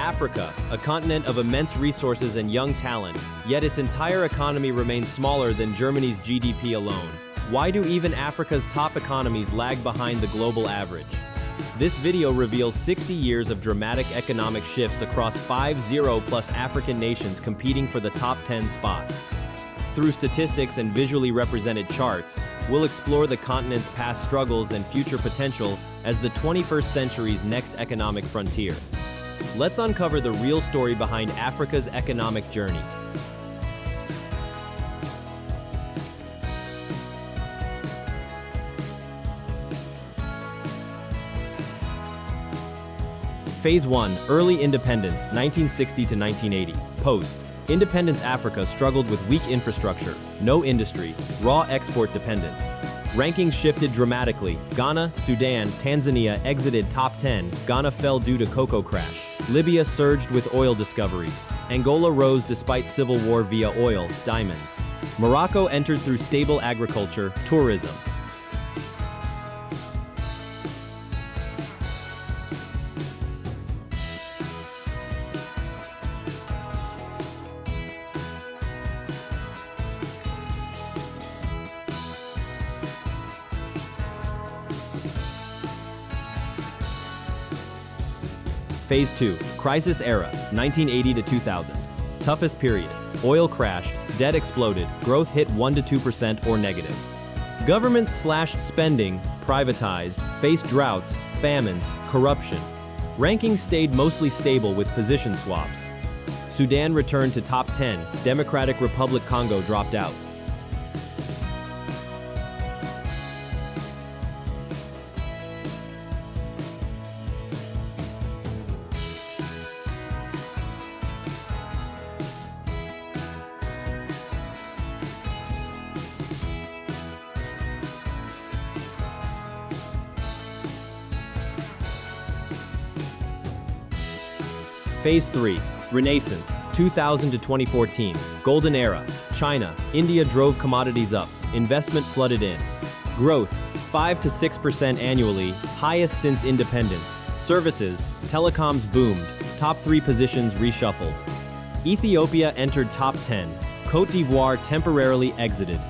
Africa, a continent of immense resources and young talent, yet its entire economy remains smaller than Germany's GDP alone. Why do even Africa's top economies lag behind the global average? This video reveals 60 years of dramatic economic shifts across 50+ African nations competing for the top 10 spots. Through statistics and visually represented charts, we'll explore the continent's past struggles and future potential as the 21st century's next economic frontier. Let's uncover the real story behind Africa's economic journey. Phase 1, Early Independence, 1960 to 1980. Post-independence Africa struggled with weak infrastructure, no industry, raw export dependence. Rankings shifted dramatically. Ghana, Sudan, Tanzania exited top 10. Ghana fell due to cocoa crash. Libya surged with oil discoveries. Angola rose despite civil war via oil, diamonds. Morocco entered through stable agriculture, tourism. Phase 2, Crisis Era, 1980 to 2000. Toughest period. Oil crashed, debt exploded, growth hit 1 to 2% or negative. Governments slashed spending, privatized, faced droughts, famines, corruption. Rankings stayed mostly stable with position swaps. Sudan returned to top 10, Democratic Republic Congo dropped out. Phase 3, Renaissance, 2000 to 2014. Golden Era. China, India drove commodities up. Investment flooded in. Growth, 5 to 6% annually, highest since independence. Services, telecoms boomed. Top 3 positions reshuffled. Ethiopia entered top 10. Côte d'Ivoire temporarily exited.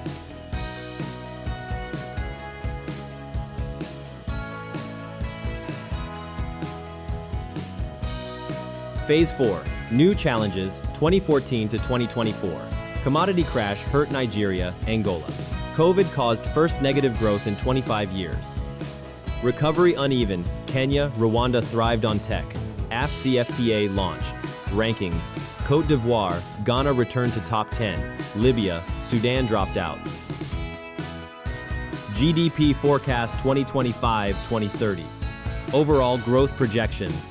Phase 4, New Challenges, 2014 to 2024. Commodity crash hurt Nigeria, Angola. COVID caused first negative growth in 25 years. Recovery uneven, Kenya, Rwanda thrived on tech. AfCFTA launched. Rankings, Côte d'Ivoire, Ghana returned to top 10. Libya, Sudan dropped out. GDP forecast 2025-2030. Overall growth projections.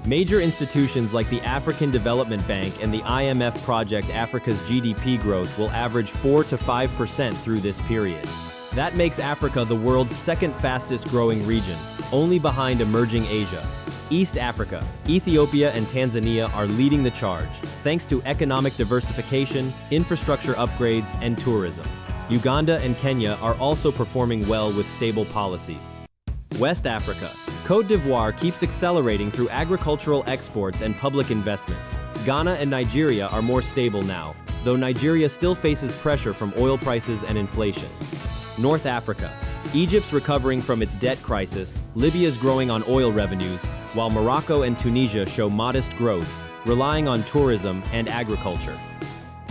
Major institutions like the African Development Bank and the IMF project Africa's GDP growth will average 4 to 5% through this period. That makes Africa the world's second fastest growing region, only behind emerging Asia. East Africa, Ethiopia and Tanzania are leading the charge, thanks to economic diversification, infrastructure upgrades, and tourism. Uganda and Kenya are also performing well with stable policies. West Africa. Côte d'Ivoire keeps accelerating through agricultural exports and public investment. Ghana and Nigeria are more stable now, though Nigeria still faces pressure from oil prices and inflation. North Africa. Egypt's recovering from its debt crisis, Libya's growing on oil revenues, while Morocco and Tunisia show modest growth, relying on tourism and agriculture.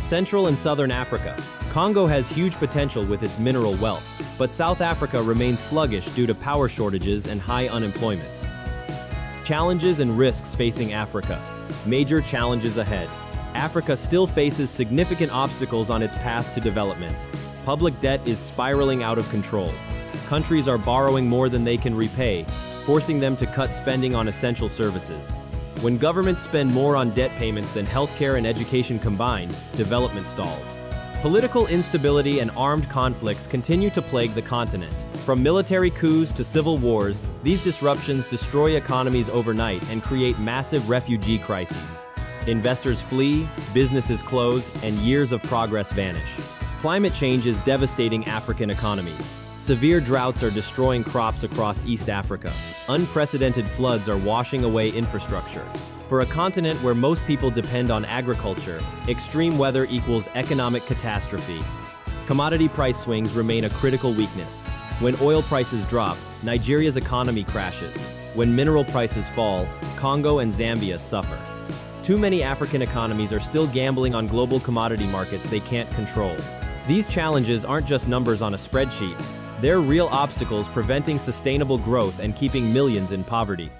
Central and Southern Africa. Congo has huge potential with its mineral wealth, but South Africa remains sluggish due to power shortages and high unemployment. Challenges and risks facing Africa. Major challenges ahead. Africa still faces significant obstacles on its path to development. Public debt is spiraling out of control. Countries are borrowing more than they can repay, forcing them to cut spending on essential services. When governments spend more on debt payments than healthcare and education combined, development stalls. Political instability and armed conflicts continue to plague the continent. From military coups to civil wars, these disruptions destroy economies overnight and create massive refugee crises. Investors flee, businesses close, and years of progress vanish. Climate change is devastating African economies. Severe droughts are destroying crops across East Africa. Unprecedented floods are washing away infrastructure. For a continent where most people depend on agriculture, extreme weather equals economic catastrophe. Commodity price swings remain a critical weakness. When oil prices drop, Nigeria's economy crashes. When mineral prices fall, Congo and Zambia suffer. Too many African economies are still gambling on global commodity markets they can't control. These challenges aren't just numbers on a spreadsheet. They're real obstacles preventing sustainable growth and keeping millions in poverty.